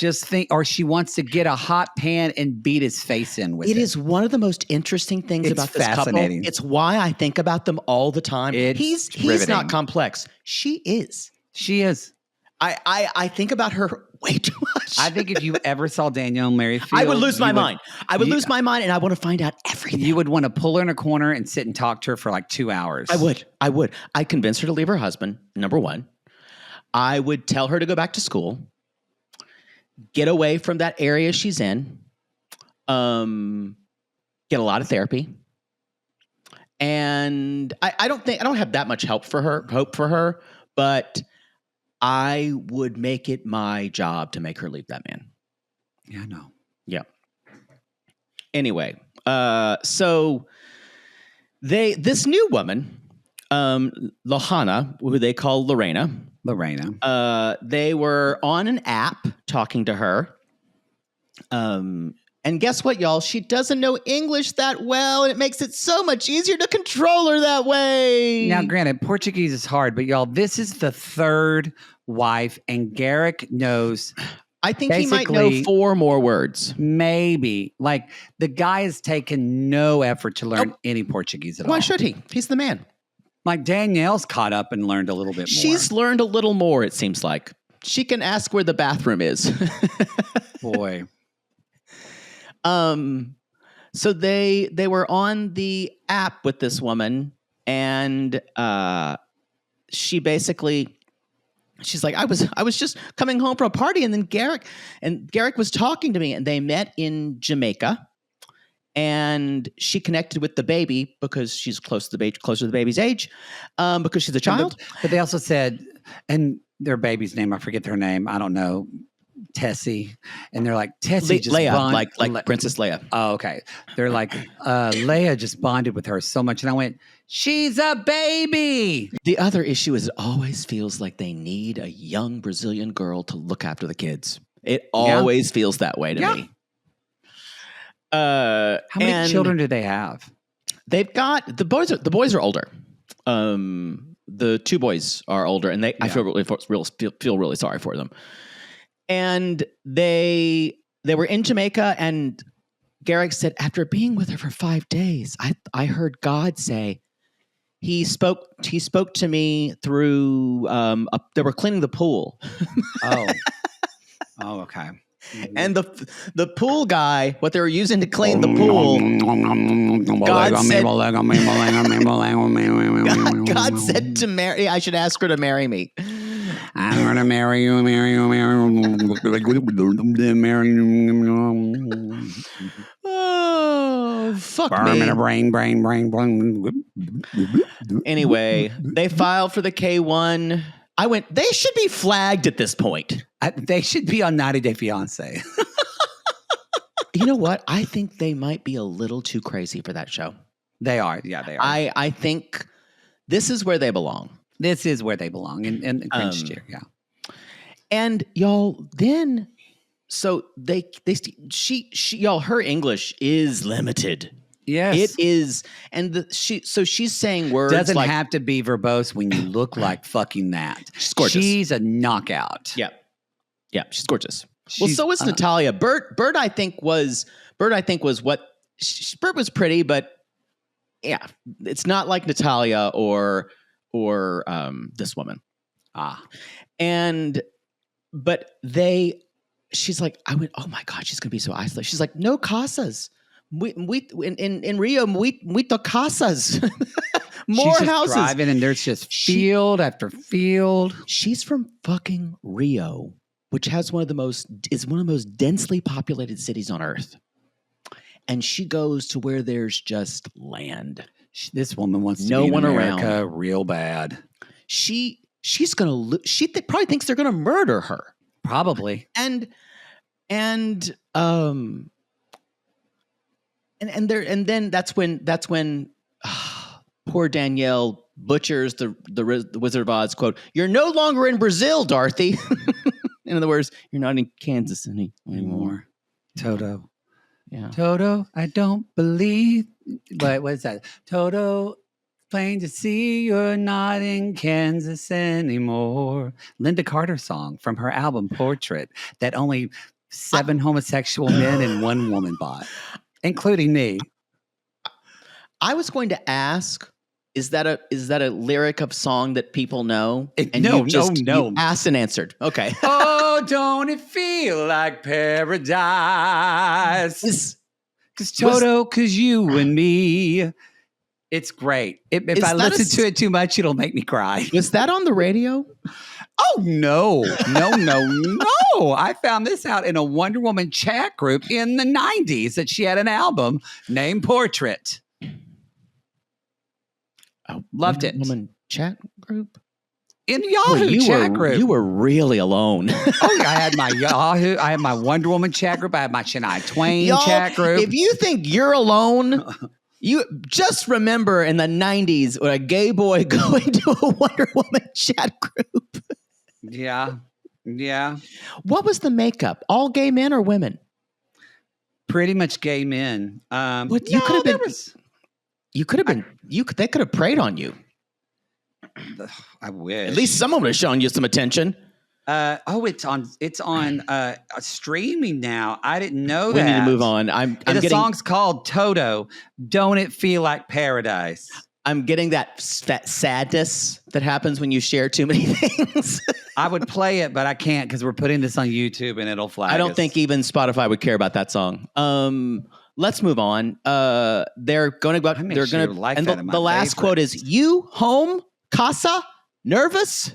she wants to get a hot pan and beat his face in with it. It is one of the most interesting things about this couple. It's why I think about them all the time. He's not complex. She is. She is. I think about her way too much. I think if you ever saw Dannielle and Merrifield, I would lose my mind. I would lose my mind, and I want to find out everything. You would want to pull her in a corner and sit and talk to her for like 2 hours. I would. I'd convince her to leave her husband, number one. I would tell her to go back to school, get away from that area she's in, get a lot of therapy. And I don't have that much hope for her, but I would make it my job to make her leave that man. Yeah, I know. Yeah. Anyway, so this new woman, Lorrana, who they call Lorrana, they were on an app talking to her. And guess what, y'all? She doesn't know English that well, and it makes it so much easier to control her that way. Now, granted, Portuguese is hard, but y'all, this is the third wife, and Garrick knows. I think he might know 4 more words. Maybe. Like, the guy has taken no effort to learn any Portuguese at all. Why should he? He's the man. Like, Dannielle's caught up and learned a little bit more. She's learned a little more, it seems like. She can ask where the bathroom is. Boy. So they were on the app with this woman, and she basically, she's like, I was just coming home from a party, and then Garrick was talking to me, and they met in Jamaica, and she connected with the baby because she's closer to the baby's age, because she's a child. But they also said, and their baby's name, I forget their name, I don't know, Tessie, and they're like, Tessie just Leia, like Princess Leia. Oh, okay. They're like, Leia just bonded with her so much, and I went, she's a baby. The other issue is it always feels like they need a young Brazilian girl to look after the kids. It always feels that way to me. How many children do they have? They've got the boys are older. The 2 boys are older, and I feel really sorry for them. And they were in Jamaica, and Garrick said, after being with her for 5 days, I heard God say, He spoke to me through. They were cleaning the pool. Oh, okay. And the pool guy, what they were using to clean the pool, God said to marry. I should ask her to marry me. I'm gonna marry you. Oh, fuck Burn me. in a brain. Anyway, they filed for the K1. I went, they should be flagged at this point. They should be on 90 Day Fiance. You know what? I think they might be a little too crazy for that show. They are. Yeah, they are. I think this is where they belong. This is where they belong in cringe tier. Yeah. And y'all, then, so y'all, her English is limited. Yes. It is. And she's saying words doesn't like, have to be verbose when you look like fucking that. She's gorgeous. She's a knockout. Yeah. Yeah, she's gorgeous. Well, so is Natalia. Bert I think was what Bert was pretty, but yeah, it's not like Natalia or this woman. But she's like, I went, oh my God, she's gonna be so isolated. She's like, no casas. We in Rio, we casas. More She's just houses. driving, and there's just field after field. She's from fucking Rio, which is one of the most densely populated cities on earth. And she goes to where there's just land. This woman wants to No be in one America around. real bad. She's gonna. She probably thinks they're gonna murder her. Probably. And then that's when poor Dannielle butchers the Wizard of Oz quote. You're no longer in Brazil, Dorothy. In other words, you're not in Kansas anymore. Toto. Yeah. Toto, I don't believe. But what is that? Toto, plain to see you're not in Kansas anymore. Linda Carter song from her album Portrait that only 7 homosexual men and 1 woman bought, including me. I was going to ask, is that a lyric of song that people know? No. You asked and answered. Okay. Oh, don't it feel like paradise? Because Toto, because you and me. It's great. If I listen to it too much, it'll make me cry. Was that on the radio? Oh, no. I found this out in a Wonder Woman chat group in the 90s that she had an album named Portrait. Loved it. Woman chat group? In Yahoo chat group. You were really alone. Oh, yeah, I had my Yahoo. I had my Wonder Woman chat group. I had my Shania Twain chat group. If you think you're alone, you just remember in the 90s when a gay boy going to a Wonder Woman chat group. Yeah. What was the makeup? All gay men or women? Pretty much gay men. You could have been. They could have preyed on you. I wish. At least someone would have shown you some attention. It's on streaming now. I didn't know that. We need to move on. The song's called Toto. Don't it feel like paradise? I'm getting that sadness that happens when you share too many things. I would play it, but I can't because we're putting this on YouTube and it'll flag. I don't think even Spotify would care about that song. Let's move on. They're going to go out. They're going to. And the last quote is, "You home, casa, nervous."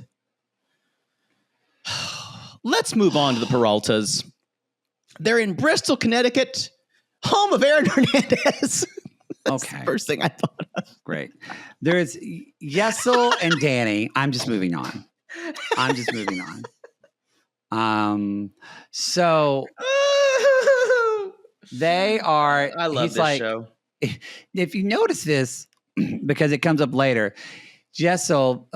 Let's move on to the Peraltas. They're in Bristol, Connecticut, home of Aaron Hernandez. That's the first thing I thought of. Great. There's Yessel and Dani. I'm just moving on. So they are. I love this show. If you notice this, because it comes up later, Yessel,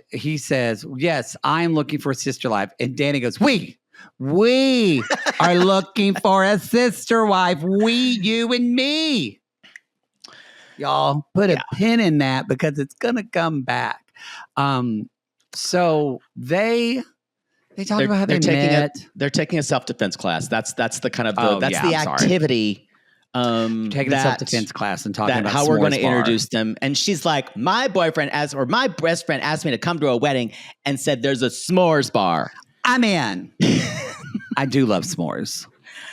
he says, "Yes, I'm looking for a sister wife," and Dani goes, "We are looking for a sister wife. We, you, and me." Y'all put a pin in that because it's gonna come back. So they talk about how they met. They're taking a self-defense class. That's the kind of the activity. Taking a self-defense class and talking about how we're going to introduce them. And she's like, my best friend asked me to come to a wedding and said there's a s'mores bar. I'm in. I do love s'mores.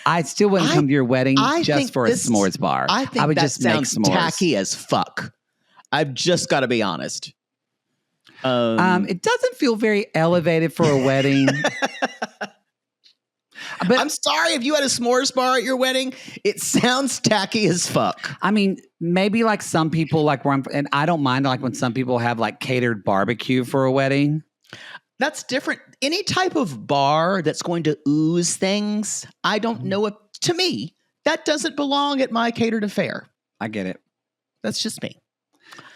I still wouldn't come to your wedding just for a s'mores bar. I would just make s'mores. Tacky as fuck. I've just got to be honest. It doesn't feel very elevated for a wedding. But I'm sorry if you had a s'mores bar at your wedding. It sounds tacky as fuck. I mean, maybe like some people and I don't mind like when some people have like catered barbecue for a wedding. That's different. Any type of bar that's going to ooze things, I don't know if, to me, that doesn't belong at my catered affair. I get it. That's just me.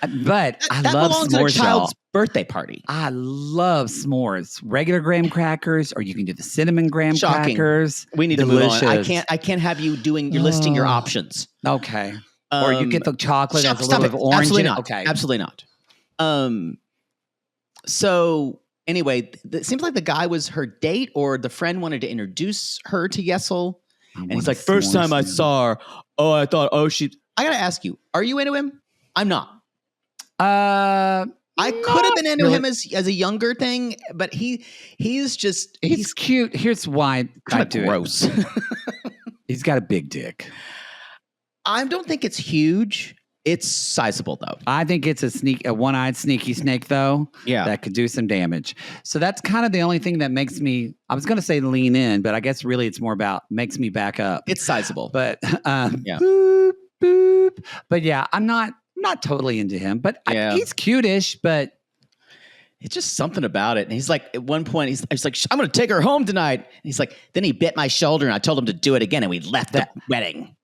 But I love s'mores, to a child's birthday party. I love s'mores. Regular graham crackers, or you can do the cinnamon graham crackers. We need Delicious. to move on. I can't have you you're listing your options. Okay. Or you get the chocolate as a little bit of orange. Absolutely not. Okay. Absolutely not. So anyway, it seems like the guy was her date, or the friend wanted to introduce her to Yessel. And he's like, first time I saw her, I thought, I got to ask you, are you into him? I'm not. I could have been into him as a younger thing, but he's cute. Here's why kind of gross. He's got a big dick. I don't think it's huge. It's sizable though. I think it's a one-eyed sneaky snake though. Yeah. That could do some damage. So that's kind of the only thing that makes me, I was going to say lean in, but I guess really it's more about makes me back up. It's sizable. But Yeah. boop, boop. But yeah, I'm not totally into him, but he's cutish, but it's just something about it. And he's like, at one point, he's like, I'm going to take her home tonight. And he's like, then he bit my shoulder and I told him to do it again. And we left the wedding.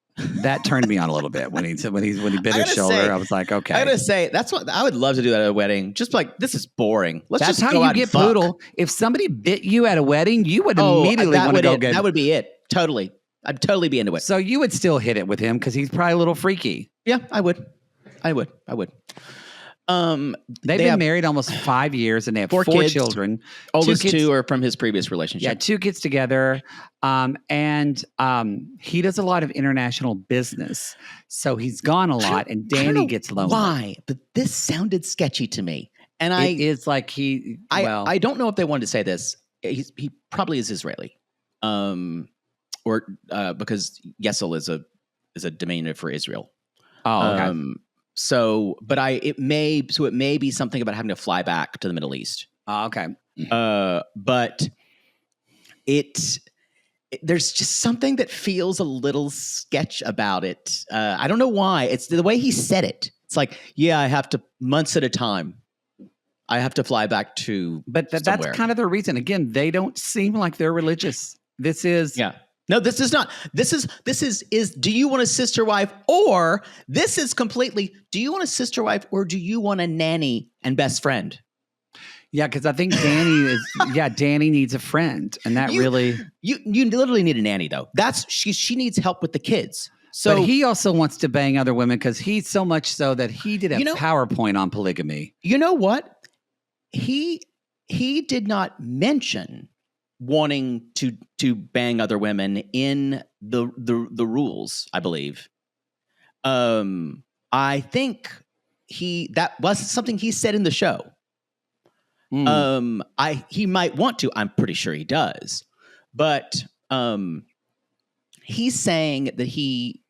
That turned me on a little bit when he bit his shoulder. I was like, okay. I gotta say, that's what I would love to do at a wedding. Just like, this is boring. That's just how you get poodle. If somebody bit you at a wedding, you would immediately want to go get. That would be it. Totally. I'd totally be into it. So you would still hit it with him because he's probably a little freaky. Yeah, I would. They've been married almost 5 years and they have four children. Oldest two are from his previous relationship. Yeah, 2 kids together. And he does a lot of international business. So he's gone a lot and Dani gets lonely. Why? But this sounded sketchy to me. And it's like I don't know if they wanted to say this. He probably is Israeli. Or because Yessel is a diminutive for Israel. Oh, okay. It may be something about having to fly back to the Middle East. Oh, okay. But there's just something that feels a little sketch about it. I don't know why. It's the way he said it. It's like, yeah, I have to months at a time. I have to fly back to. But that's kind of the reason. Again, they don't seem like they're religious. This is No, this is not. This is do you want a sister wife, or this is completely, do you want a sister wife or do you want a nanny and best friend? Yeah, because I think Dani needs a friend. And that you literally need a nanny though. She needs help with the kids. So but he also wants to bang other women because he's so much so that he did a PowerPoint on polygamy. You know what? He did not mention wanting to bang other women in the rules, I believe. I think that was something he said in the show. He might want to. I'm pretty sure he does. But he's saying that he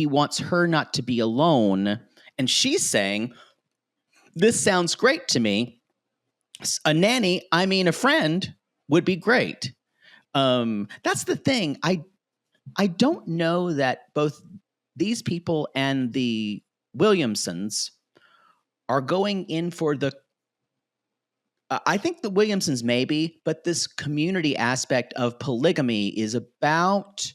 wants her not to be alone, and she's saying, "This sounds great to me. A nanny, I mean a friend, would be great." That's the thing. I don't know that both these people and the Williamsons are going in for the. I think the Williamsons maybe, but this community aspect of polygamy is about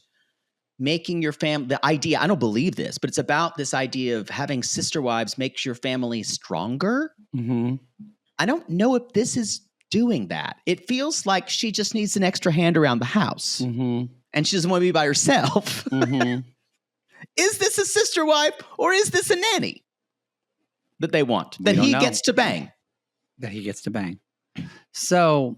making your family. The idea, I don't believe this, but it's about this idea of having sister wives makes your family stronger. Mm-hmm. I don't know if this is doing that. It feels like she just needs an extra hand around the house, and she doesn't want to be by herself. Is this a sister wife or is this a nanny that they want that he gets to bang? That he gets to bang. So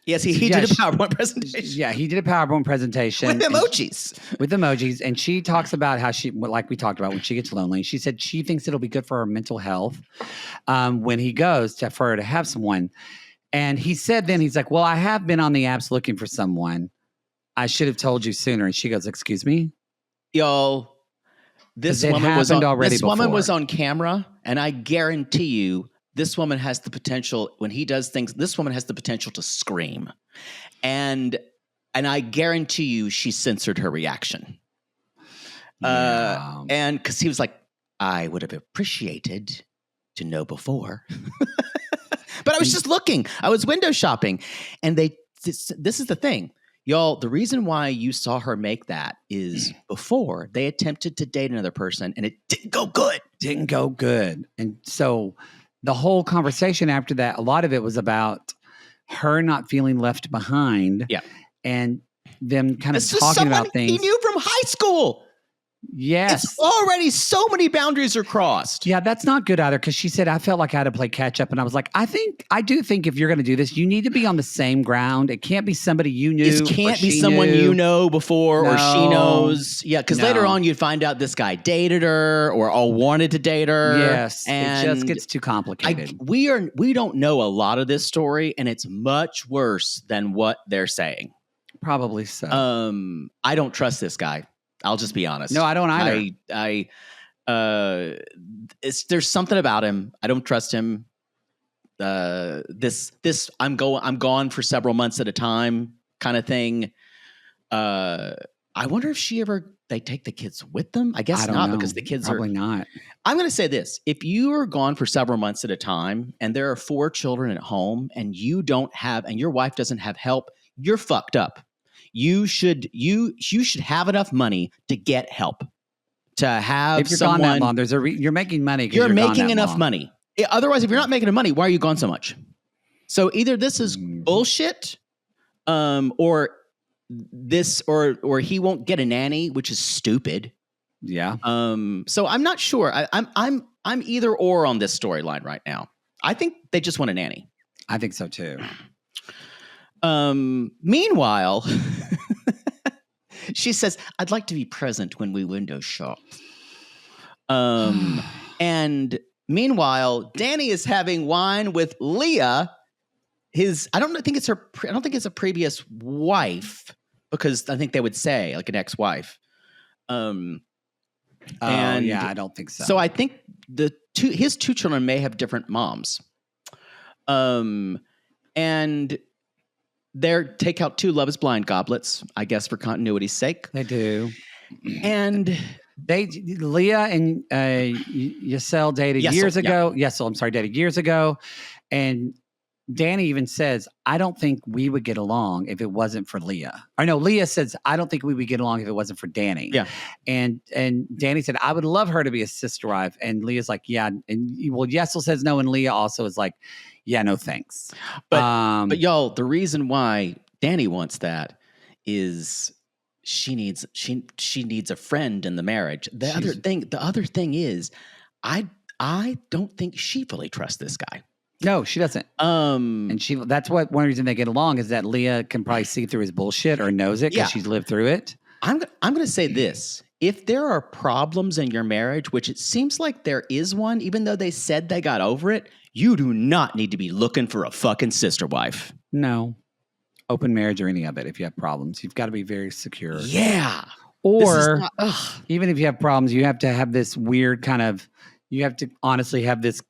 yes, he did a PowerPoint presentation. Yeah, he did a PowerPoint presentation with emojis. With emojis, and she talks about how she, like we talked about, when she gets lonely. She said she thinks it'll be good for her mental health when he goes for her to have someone. And he said then, he's like, well, I have been on the apps looking for someone. I should have told you sooner. And she goes, excuse me? Y'all, this woman was on camera, and I guarantee you this woman has the potential, when he does things, this woman has the potential to scream. And I guarantee you she censored her reaction. And because he was like, I would have appreciated to know before. But I was just looking. I was window shopping. And this is the thing. Y'all, the reason why you saw her make that is before they attempted to date another person and it didn't go good. And so the whole conversation after that, a lot of it was about her not feeling left behind. Yeah. And them kind of talking about things he knew from high school. Yes. It's already so many boundaries are crossed. Yeah, that's not good either, because she said, I felt like I had to play catch up. And I was like, I do think if you're going to do this, you need to be on the same ground. It can't be somebody you knew. It can't be someone you know before or she knows. Yeah, because later on you'd find out this guy dated her or all wanted to date her. Yes, and it just gets too complicated. We don't know a lot of this story, and it's much worse than what they're saying. Probably so. I don't trust this guy. I'll just be honest. No, I don't either. there's something about him. I don't trust him. I'm gone for several months at a time kind of thing. I wonder if they take the kids with them. I guess not, because the kids probably not. I'm going to say this. If you are gone for several months at a time and there are 4 children at home and you don't have, and your wife doesn't have help, you're fucked up. You should have enough money to get help, to have if you're someone. Gone that long, you're making money. You're making enough money. Otherwise, if you're not making money, why are you gone so much? So either this is bullshit, or he won't get a nanny, which is stupid. Yeah. So I'm not sure. I'm either or on this storyline right now. I think they just want a nanny. I think so too. Meanwhile, she says, "I'd like to be present when we window shop." And meanwhile, Dani is having wine with Leah. I don't think it's a previous wife, because I think they would say like an ex-wife. I don't think so. So I think his 2 children may have different moms. And they take out 2 Love is Blind goblets, I guess, for continuity's sake. They do. And Leah and Yessel dated years ago. Yessel, I'm sorry, dated years ago. And Dani even says, I don't think we would get along if it wasn't for Leah. Or no, Leah says, I don't think we would get along if it wasn't for Dani. Yeah. And Dani said, I would love her to be a sister wife. And Leah's like, yeah. And Yessel says no. And Leah also is like, yeah, no thanks. But y'all, the reason why Dani wants that is she needs a friend in the marriage. The other thing is, I don't think she fully trusts this guy. No, she doesn't. And that's one reason they get along is that Leah can probably see through his bullshit or knows it because she's lived through it. I'm going to say this. If there are problems in your marriage, which it seems like there is one, even though they said they got over it, you do not need to be looking for a fucking sister wife. No. Open marriage or any of it. If you have problems, you've got to be very secure. Yeah. Or even if you have problems, you have to have this weird you have to honestly have this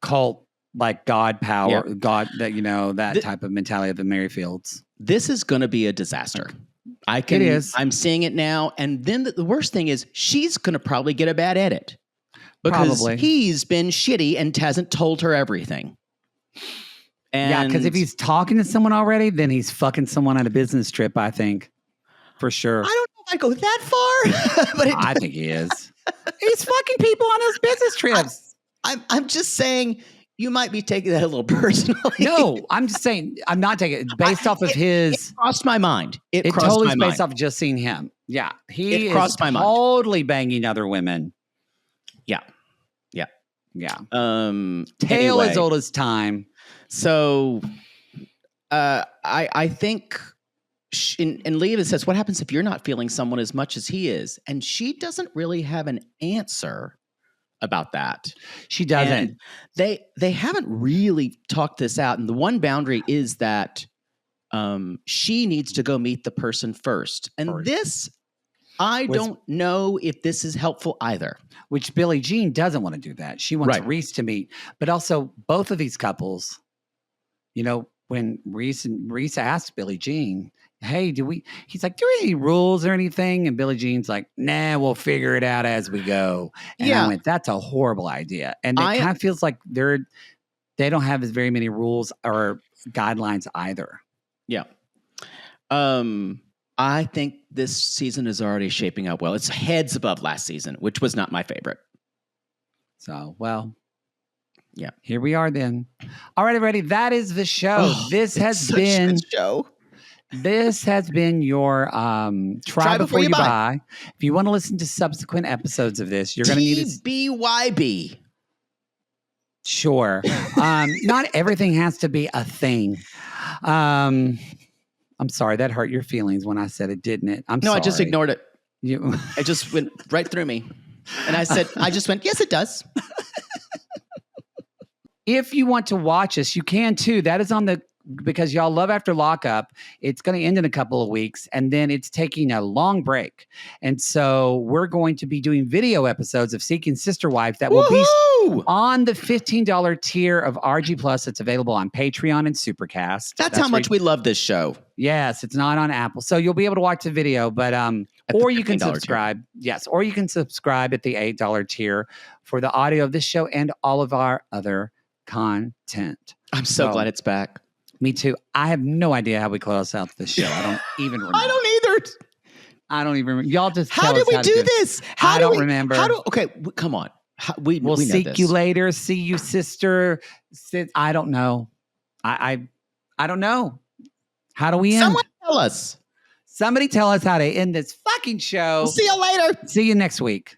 cult like God power, God, that type of mentality of the Merrifields. This is going to be a disaster. It is. I'm seeing it now. And then the worst thing is she's going to probably get a bad edit because he's been shitty and hasn't told her everything. And because if he's talking to someone already, then he's fucking someone on a business trip, I think. For sure. I don't know if I'd go that far. But I think he is. He's fucking people on those business trips. I'm just saying you might be taking that a little personally. No, I'm just saying I'm not taking it based off of his. It crossed my mind. It totally my mind. based off of just seeing him. Yeah, he crossed my mind. Totally banging other women. Yeah. Tale as old as time. So, I think. And Leah says, what happens if you're not feeling someone as much as he is? And she doesn't really have an answer about that. She doesn't. And they haven't really talked this out. And the one boundary is that she needs to go meet the person first. And I don't know if this is helpful either. Which Billie Jean doesn't want to do that. She wants Reise to meet. But also both of these couples, when Reise asked Billie Jean, hey, he's like, do we have any rules or anything? And Billie Jean's like, nah, we'll figure it out as we go. And I went, that's a horrible idea. And it kind of feels like they don't have as very many rules or guidelines either. Yeah. I think this season is already shaping up well. It's heads above last season, which was not my favorite. So, here we are then. All right, everybody, that is the show. This has been show. This has been your Try Before You Buy. If you want to listen to subsequent episodes of this, you're going to need TBYB. Sure. Not everything has to be a thing. I'm sorry, that hurt your feelings when I said it, didn't it? I'm sorry. No, I just ignored it. It just went right through me. And I just went, yes, it does. If you want to watch us, you can too. That is on the because y'all love After Lockup. It's going to end in a couple of weeks, and then it's taking a long break. And so we're going to be doing video episodes of Seeking Sister Wife that will be on the $15 tier of RG Plus. It's available on Patreon and Supercast. That's how much we love this show. Yes, it's not on Apple. So you'll be able to watch the video, but or you can subscribe. Tier. Yes, or you can subscribe at the $8 tier for the audio of this show and all of our other content. I'm so glad it's back. Me too. I have no idea how we close out this show. I don't even remember. I don't either. I don't even remember. Y'all just how did we do this? I don't remember. Okay, come on. We'll seek you later. See you, sister. I don't know. I don't know. How do we end? Someone tell us. Somebody tell us how to end this fucking show. We'll see you later. See you next week.